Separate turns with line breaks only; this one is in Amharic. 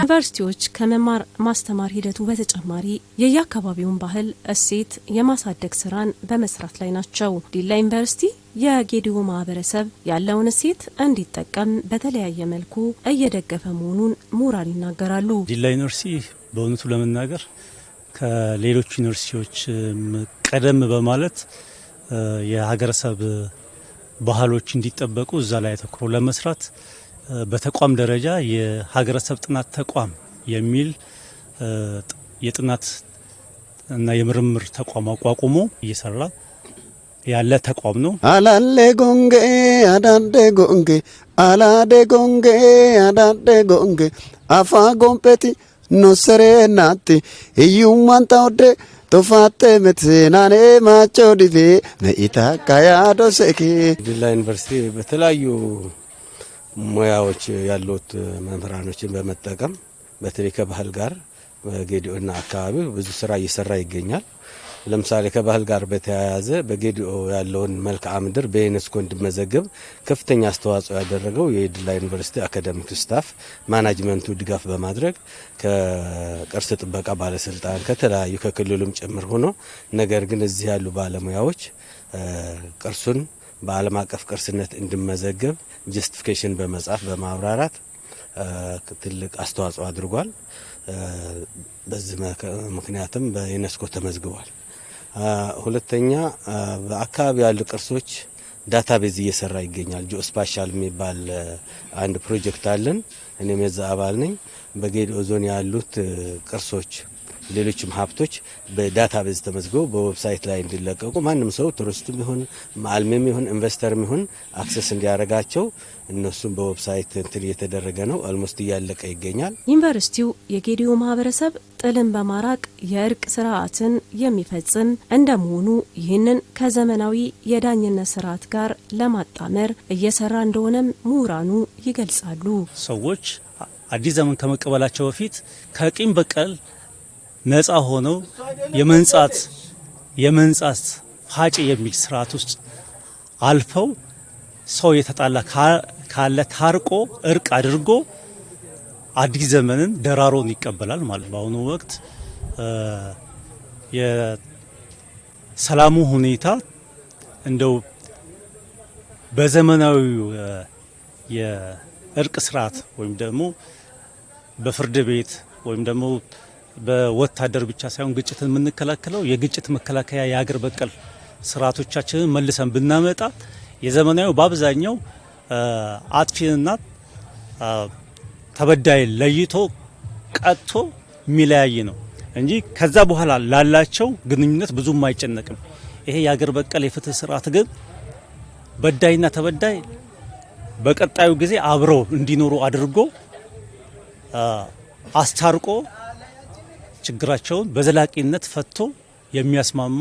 ዩኒቨርሲቲዎች ከመማር ማስተማር ሂደቱ በተጨማሪ የየአካባቢውን ባህል እሴት የማሳደግ ስራን በመስራት ላይ ናቸው። ዲላ ዩኒቨርሲቲ የጌዲዮ ማህበረሰብ ያለውን እሴት እንዲጠቀም በተለያየ መልኩ እየደገፈ መሆኑን ምሁራን ይናገራሉ።
ዲላ ዩኒቨርሲቲ በእውነቱ ለመናገር ከሌሎች ዩኒቨርሲቲዎች ቀደም በማለት የሀገረሰብ ባህሎች እንዲጠበቁ እዛ ላይ አተኩሮ ለመስራት በተቋም ደረጃ የሀገረሰብ ጥናት ተቋም የሚል የጥናት እና የምርምር ተቋም አቋቁሞ እየሰራ ያለ ተቋም ነው።
አላሌ ጎንጌ አዳዴ ጎንጌ አላዴ ጎንጌ አዳዴ ጎንጌ አፋ ጎምፔቲ ኖሰሬናቲ እዩማን ታውዴ ቶፋቴ መትናኔ ማቾ ዲፌ ነኢታ ካያዶ ሰኪ
ዲላ ዩኒቨርሲቲ በተለያዩ ሙያዎች ያሉት መምህራኖችን በመጠቀም በተለይ ከባህል ጋር በጌዲኦና አካባቢ ብዙ ስራ እየሰራ ይገኛል። ለምሳሌ ከባህል ጋር በተያያዘ በጌዲኦ ያለውን መልክዓ ምድር በዩኔስኮ እንዲመዘገብ ከፍተኛ አስተዋጽኦ ያደረገው የዲላ ዩኒቨርሲቲ አካዳሚክ ስታፍ ማናጅመንቱ ድጋፍ በማድረግ ከቅርስ ጥበቃ ባለስልጣን ከተለያዩ ከክልሉም ጭምር ሆኖ ነገር ግን እዚህ ያሉ ባለሙያዎች ቅርሱን በዓለም አቀፍ ቅርስነት እንዲመዘገብ ጀስቲፊኬሽን በመጻፍ በማብራራት ትልቅ አስተዋጽኦ አድርጓል። በዚህ ምክንያትም በዩኔስኮ ተመዝግቧል። ሁለተኛ በአካባቢ ያሉ ቅርሶች ዳታቤዝ እየሰራ ይገኛል። ጂኦስፓሻል የሚባል አንድ ፕሮጀክት አለን። እኔም የዛ አባል ነኝ። በጌዲኦ ዞን ያሉት ቅርሶች ሌሎችም ሀብቶች በዳታቤዝ ተመዝግበው በዌብሳይት ላይ እንዲለቀቁ ማንም ሰው ቱሪስትም ይሁን ማልምም ይሁን ኢንቨስተርም ይሁን አክሰስ እንዲያደርጋቸው እነሱም በዌብሳይት እንትን እየተደረገ ነው። አልሞስት እያለቀ ይገኛል።
ዩኒቨርሲቲው የጌዲኦ ማህበረሰብ ጥልን በማራቅ የእርቅ ስርዓትን የሚፈጽም እንደመሆኑ ይህንን ከዘመናዊ የዳኝነት ስርዓት ጋር ለማጣመር እየሰራ እንደሆነም ምሁራኑ ይገልጻሉ።
ሰዎች አዲስ ዘመን ከመቀበላቸው በፊት ከቂም በቀል ነፃ ሆነው የመንጻት ፋጭ የሚል ስርዓት ውስጥ አልፈው ሰው የተጣላ ካለ ታርቆ እርቅ አድርጎ አዲስ ዘመንን ደራሮን ይቀበላል ማለት ነው። በአሁኑ ወቅት የሰላሙ ሁኔታ እንደው በዘመናዊ የእርቅ ስርዓት ወይም ደግሞ በፍርድ ቤት ወይም ደግሞ በወታደር ብቻ ሳይሆን ግጭትን የምንከላከለው የግጭት መከላከያ የሀገር በቀል ስርዓቶቻችንን መልሰን ብናመጣ የዘመናዊ በአብዛኛው አጥፊንና ተበዳይ ለይቶ ቀጥቶ የሚለያይ ነው እንጂ ከዛ በኋላ ላላቸው ግንኙነት ብዙም አይጨነቅም። ይሄ የሀገር በቀል የፍትህ ስርዓት ግን በዳይና ተበዳይ በቀጣዩ ጊዜ አብረው እንዲኖሩ አድርጎ አስታርቆ ችግራቸውን በዘላቂነት ፈቶ የሚያስማማ